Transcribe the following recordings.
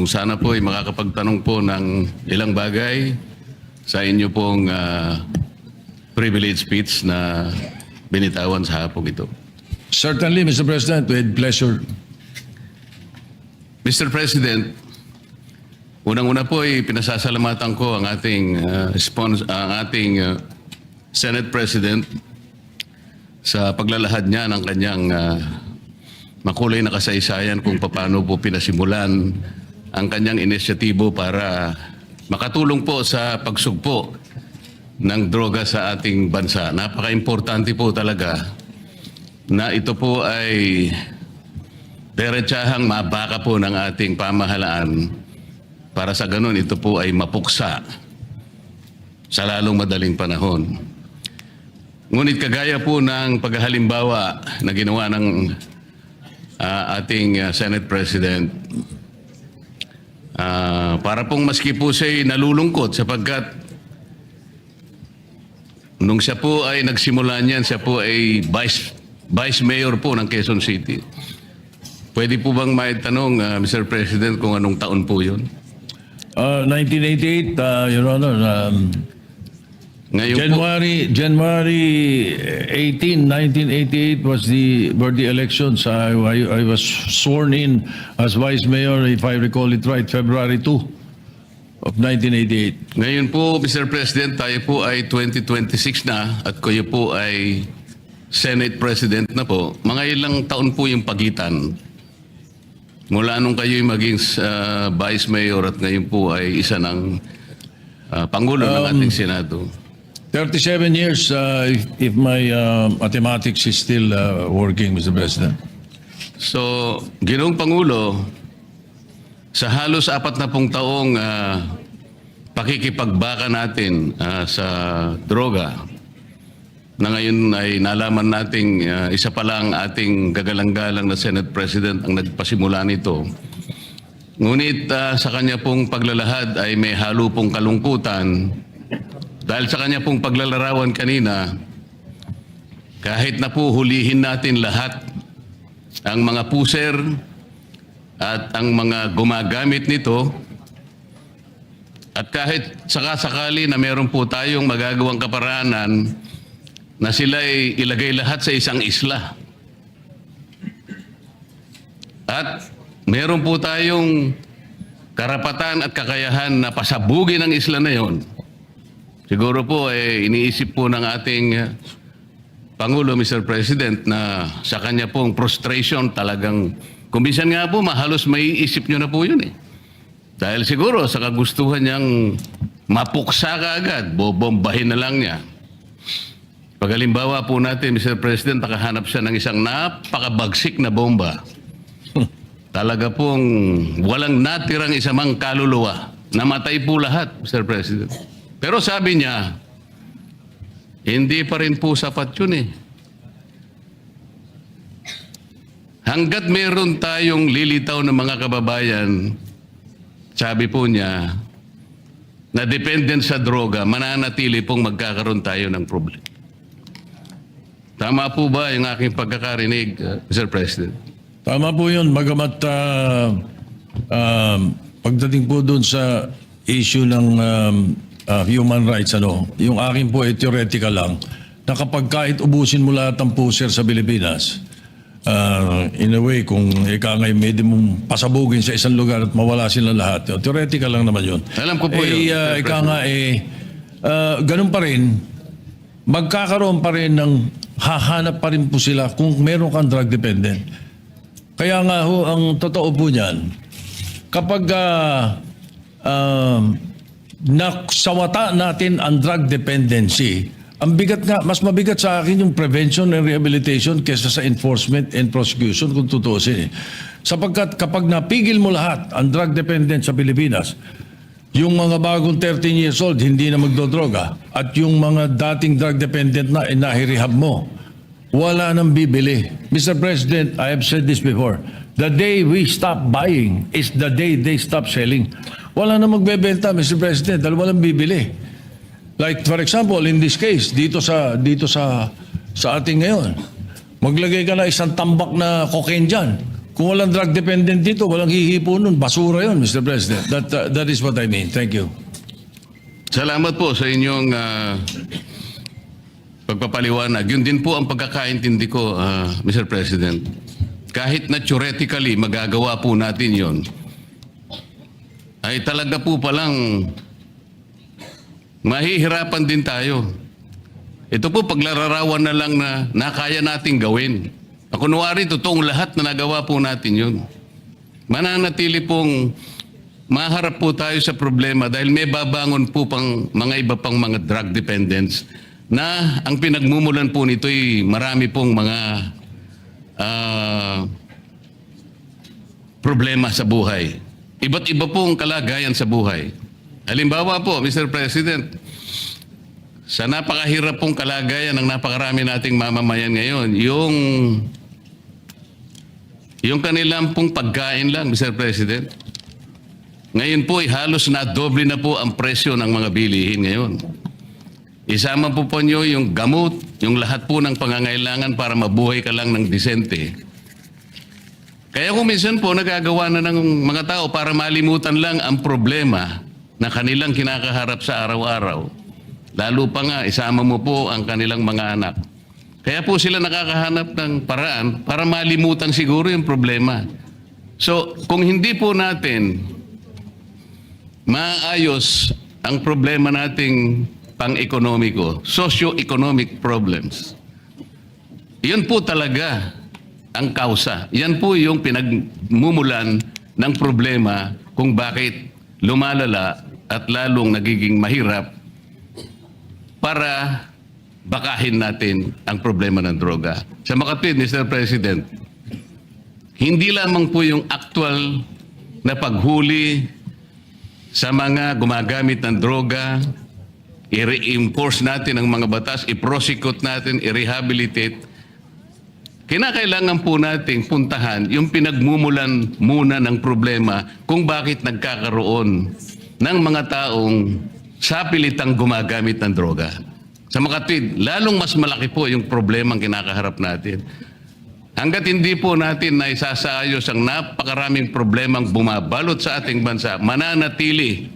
Kung sana po ay makakapagtanong po ng ilang bagay sa inyo pong privilege speech na binitawan sa hapong ito. Certainly, Mr. President, with pleasure. Mr. President, unang-una po ay pinasasalamatan ko ang ating Senate President sa paglalahad niya ng kanyang makulay na kasaysayan kung paano po pinasimulan ang kanyang inisyatibo para makatulong po sa pagsugpo ng droga sa ating bansa. Napaka-importante po talaga na ito po ay diretsahang mabaka po ng ating pamahalaan para sa ganun ito po ay mapuksa sa lalong madaling panahon. Ngunit kagaya po ng paghahalimbawa na ginawa ng ating Senate President, para pong maski po siya'y nalulungkot sapagkat nung siya po ay nagsimula niyan, siya po ay Vice Mayor po ng Quezon City. Pwede po bang maitanong, Mr. President, kung anong taon po yun? 1988, Your Honor, Ngayon January 18, 1988 were the elections. I was sworn in as Vice Mayor, if I recall it right, February 2 of 1988. Ngayon po, Mr. President, tayo po ay 2026 na at kayo po ay Senate President na po. Mga ilang taon po yung pagitan mula nung kayo'y maging Vice Mayor at ngayon po ay isa ng Pangulo ng ating Senado. 37 years, if my mathematics is still working, Mr. President. So, Ginoong Pangulo, sa halos 40 taong pakikipagbaka natin sa droga, na ngayon ay nalaman nating isa pa lang ating gagalang-galang na Senate President ang nagpasimula nito. Ngunit sa kanya pong paglalahad ay may halo pong kalungkutan dahil sa kanya pong paglalarawan kanina, kahit na po hulihin natin lahat ang mga puser at ang mga gumagamit nito, at kahit sakasakali na meron po tayong magagawang kaparanan na sila'y ilagay lahat sa isang isla. At meron po tayong karapatan at kakayahan na pasabugin ang isla na yon. Siguro po iniisip po ng ating Pangulo, Mr. President, na sa kanya pong frustration talagang, kung minsan nga po mahalos maiisip nyo na po yun eh. Dahil siguro sa kagustuhan niyang mapuksa ka agad, bobombahin na lang niya. Paghalimbawa po natin, Mr. President, nakahanap siya ng isang napakabagsik na bomba. Talaga pong walang natirang isa mang kaluluwa. Namatay po lahat, Mr. President. Pero sabi niya, hindi pa rin po sapat yun eh. Hanggat meron tayong lilitaw ng mga kababayan, sabi po niya, na dependent sa droga, mananatili pong magkakaroon tayo ng problema. Tama po ba yung aking pagkakarinig, Mr. President? Tama po yun. Bagamat pagdating po dun sa issue ng human rights, yung akin po ay theoretical lang, na kapag kahit ubusin mo lahat ng puser sa Pilipinas, in a way, kung ika ngay medyo mong pasabugin sa isang lugar at mawala sila lahat, theoretical lang naman yun. Alam ko po yun. Ika nga ganun pa rin, magkakaroon pa rin ng hahanap pa rin po sila kung meron kang drug dependent. Kaya nga ho, ang totoo po niyan, kapag nasawata natin ang drug dependency, ang bigat nga, mas mabigat sa akin yung prevention and rehabilitation kaysa sa enforcement and prosecution kung tutuusin. Sapagkat kapag napigil mo lahat ang drug dependent sa Pilipinas, yung mga bagong 13 years old hindi na magdodroga at yung mga dating drug dependent na inahirehab mo, wala nang bibili. Mr. President, I have said this before. The day we stop buying is the day they stop selling. Wala na magbebenta, Mr. President, dahil walang bibili. Like for example, in this case, dito sa ating ngayon, maglagay ka na isang tambak na cocaine dyan. Kung walang drug dependent dito, walang hihipo nun. Basura yun, Mr. President. That is what I mean. Thank you. Salamat po sa inyong pagpapaliwanag. Yun din po ang pagkakaintindi ko, Mr. President. Kahit na theoretically magagawa po natin yon, ay talaga po palang mahihirapan din tayo. Ito po paglararawan na lang na kaya nating gawin. Kunwari, totoong lahat na nagawa po natin yun. Mananatili pong maharap po tayo sa problema dahil may babangon po pang mga iba pang mga drug dependents na ang pinagmumulan po nito ay marami pong mga problema sa buhay. Iba't iba pong kalagayan sa buhay. Halimbawa po, Mr. President, sa napakahirap pong kalagayan ng napakarami nating mamamayan ngayon, yung kanilang pong pagkain lang, Mr. President. Ngayon po, halos na doble na po ang presyo ng mga bilihin ngayon. Isama po nyo yung gamot, yung lahat po ng pangangailangan para mabuhay ka lang ng disente. Kaya kung minsan po nagagawa na ng mga tao para malimutan lang ang problema na kanilang kinakaharap sa araw-araw. Lalo pa nga, isama mo po ang kanilang mga anak. Kaya po sila nakakahanap ng paraan para malimutan siguro yung problema. So, kung hindi po natin maayos ang problema nating pang-ekonomiko, socio-economic problems, yun po talaga ang kausa. Yan po yung pinagmumulan ng problema kung bakit lumalala at lalong nagiging mahirap para bakahin natin ang problema ng droga. Sa makatwid, Mr. President, hindi lamang po yung actual na paghuli sa mga gumagamit ng droga, i-reinforce natin ang mga batas, i-prosecute natin, i-rehabilitate. Kinakailangan po nating puntahan yung pinagmumulan muna ng problema kung bakit nagkakaroon ng mga taong sapilitang gumagamit ng droga. Sa makatwid, lalong mas malaki po yung problema ang kinakaharap natin. Hanggat hindi po natin na isasaayos ang napakaraming problemang bumabalot sa ating bansa, mananatili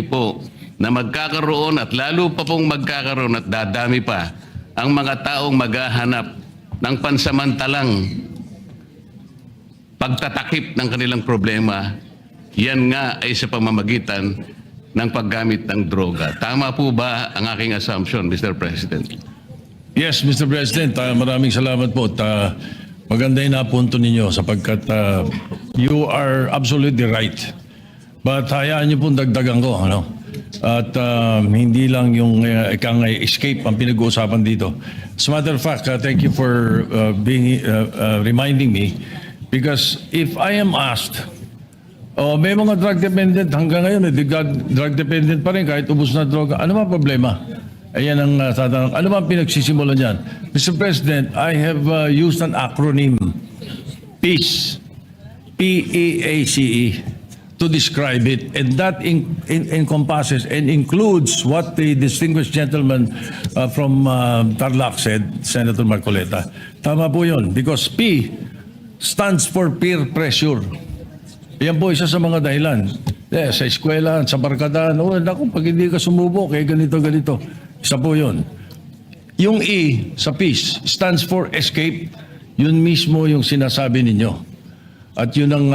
po na magkakaroon at lalo pa pong magkakaroon at dadami pa ang mga taong maghahanap ng pansamantalang pagtatakip ng kanilang problema. Yan nga ay sa pamamagitan ng paggamit ng droga. Tama po ba ang aking assumption, Mr. President? Yes, Mr. President, maraming salamat po. Maganda yung napunto ninyo sapagkat you are absolutely right. But hayaan niyo pong dagdagan ko. Ano? At hindi lang yung escape ang pinag-uusapan dito. As a matter of fact, thank you for reminding me because if I am asked, may mga drug dependent hanggang ngayon, drug dependent pa rin kahit ubos na droga. Ano ba problema? Ayan ang tatanong. Ano ba ang pinagsisimulan dyan? Mr. President, I have used an acronym, PEACE, P-E-A-C-E, to describe it. And that encompasses and includes what the distinguished gentleman from Tarlac said, Senator Marcoleta. Tama po yun. Because P stands for peer pressure. Yan po isa sa mga dahilan. Sa eskwela, sa barkadahan, naku, pag hindi ka sumubok, ganito. Isa po yun. Yung E sa peace stands for escape. Yun mismo yung sinasabi ninyo. At yun ang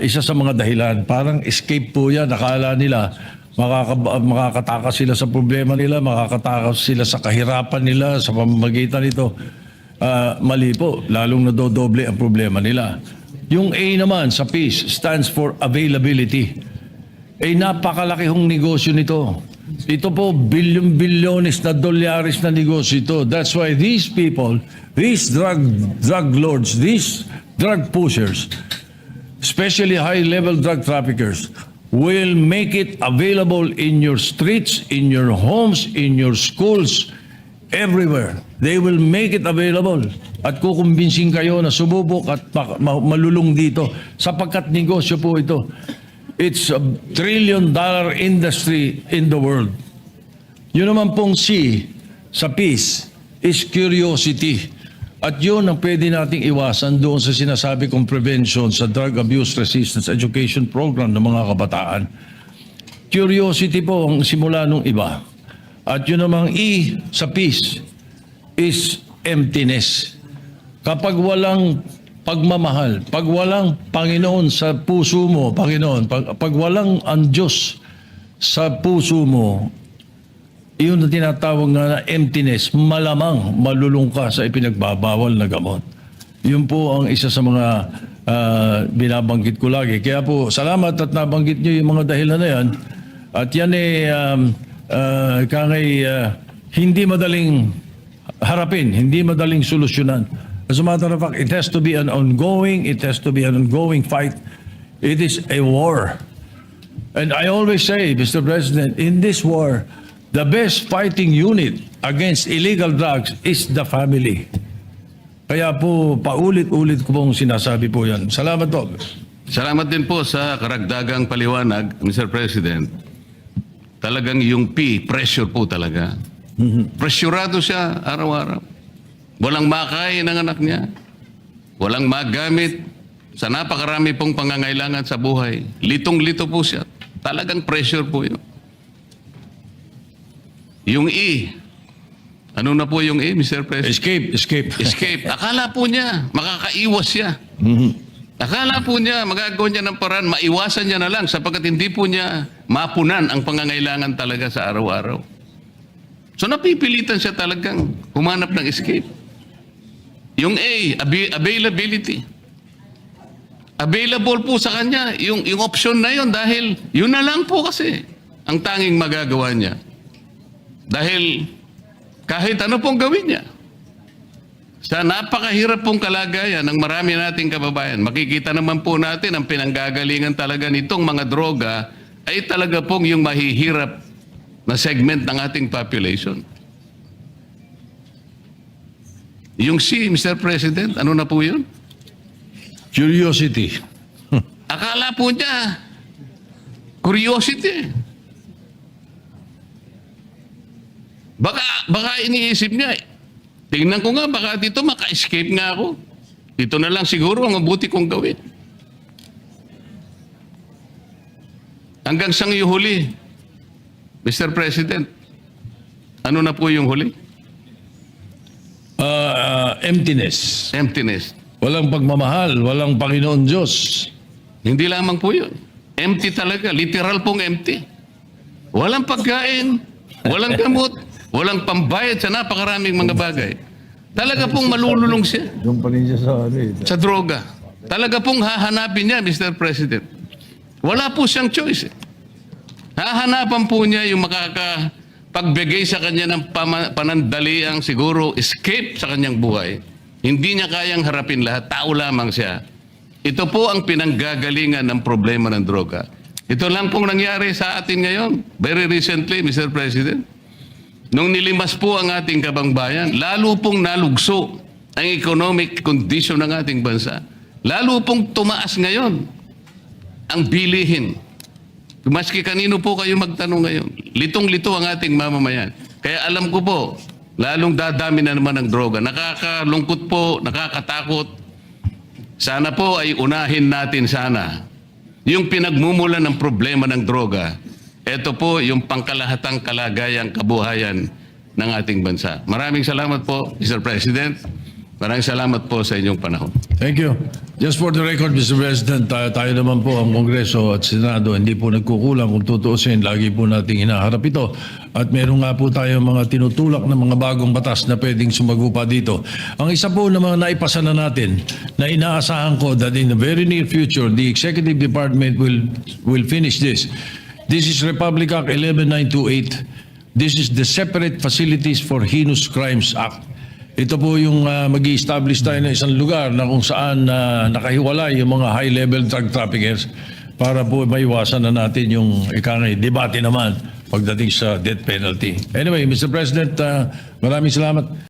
isa sa mga dahilan. Parang escape po yan. Nakala nila makakatakas sila sa problema nila, makakatakas sila sa kahirapan nila, sa pamamagitan nito. Mali po. Lalong nadodoble ang problema nila. Yung A naman sa peace stands for availability. Napakalaki hong negosyo nito. Ito po, bilyon-bilyones na dolyaris na negosyo ito. That's why these people, these drug lords, these drug pushers, especially high-level drug traffickers, will make it available in your streets, in your homes, in your schools, everywhere. They will make it available. At kukumbinsing kayo na sububok at malulung dito sapagkat negosyo po ito. It's $1 trillion industry in the world. Yun naman pong C sa peace is curiosity. At yun ang pwede nating iwasan doon sa sinasabi kong prevention sa Drug Abuse Resistance Education Program ng mga kabataan. Curiosity po ang simula nung iba. At yun namang E sa peace is emptiness. Kapag walang pagmamahal, pag walang Panginoon sa puso mo, Panginoon, pag walang ang Diyos sa puso mo, iyon na tinatawag na emptiness, malamang malulung ka sa ipinagbabawal na gamot. Yun po ang isa sa mga binabanggit ko lagi. Kaya po, salamat at nabanggit nyo yung mga dahilan na yan. At yan hindi madaling harapin, hindi madaling solusyonan. As a matter of fact, it has to be an ongoing fight. It is a war. And I always say, Mr. President, in this war, the best fighting unit against illegal drugs is the family. Kaya po, paulit-ulit ko pong sinasabi po yan. Salamat po. Salamat din po sa karagdagang paliwanag, Mr. President. Talagang yung pressure po talaga. Pressurado siya araw-araw. Walang makain ng anak niya. Walang magamit sa napakarami pong pangangailangan sa buhay. Litong-lito po siya. Talagang pressure po yun. Yung E. Ano na po yung E, Mr. President? Escape. Akala po niya, makakaiwas siya. Akala po niya, magagawa niya ng paraan, maiwasan niya na lang sapagkat hindi po niya mapunan ang pangangailangan talaga sa araw-araw. So napipilitan siya talagang humanap ng escape. Yung A, availability. Available po sa kanya yung option na yun dahil yun na lang po kasi ang tanging magagawa niya. Dahil kahit ano pong gawin niya, sa napakahirap pong kalagayan ng marami nating kababayan, makikita naman po natin ang pinanggagalingan talaga nitong mga droga ay talaga pong yung mahihirap na segment ng ating population. Yung C, Mr. President, ano na po yun? Curiosity. Akala po niya, curiosity. Baka iniisip niya, tingnan ko nga, baka dito maka-escape nga ako. Ito na lang siguro ang mabuti kong gawin. Hanggang sang yung huli, Mr. President, ano na po yung huli? Emptiness. Emptiness. Walang pagmamahal, walang Panginoon Diyos. Hindi lamang po yun. Empty talaga. Literal pong empty. Walang pagkain, walang gamot, walang pambayad sa napakaraming mga bagay. Talaga pong malululong siya Doon pa rin siya sa droga. Talaga pong hahanapin niya, Mr. President. Wala po siyang choice. Hahanapan po niya yung makakapagbigay sa kanya ng panandaliang siguro escape sa kanyang buhay. Hindi niya kayang harapin lahat. Tao lamang siya. Ito po ang pinanggagalingan ng problema ng droga. Ito lang pong nangyari sa atin ngayon. Very recently, Mr. President. Nung nilimas po ang ating kabangbayan, lalo pong nalugso ang economic condition ng ating bansa. Lalo pong tumaas ngayon ang bilihin. Maski kanino po kayo magtanong ngayon, litong-lito ang ating mamamayan. Kaya alam ko po, lalong dadami na naman ang droga. Nakakalungkot po, nakakatakot. Sana po ay unahin natin sana yung pinagmumulan ng problema ng droga. Ito po yung pangkalahatang kalagayang kabuhayan ng ating bansa. Maraming salamat po, Mr. President. Maraming salamat po sa inyong panahon. Thank you. Just for the record, Mr. President, tayo naman po ang Kongreso at Senado, hindi po nagkukulang kung tutuusin. Lagi po nating hinaharap ito. At meron nga po tayo mga tinutulak na mga bagong batas na pwedeng sumagupa dito. Ang isa po na mga naipasa na natin na inaasahan ko that in the very near future, the Executive Department will finish this. This is Republic Act 11928. This is the Separate Facilities for Heinous Crimes Act. Ito po yung mag-i-establish tayo ng isang lugar na kung saan nakahiwalay yung mga high-level drug traffickers para po maiwasan na natin yung debate naman pagdating sa death penalty. Anyway, Mr. President, maraming salamat.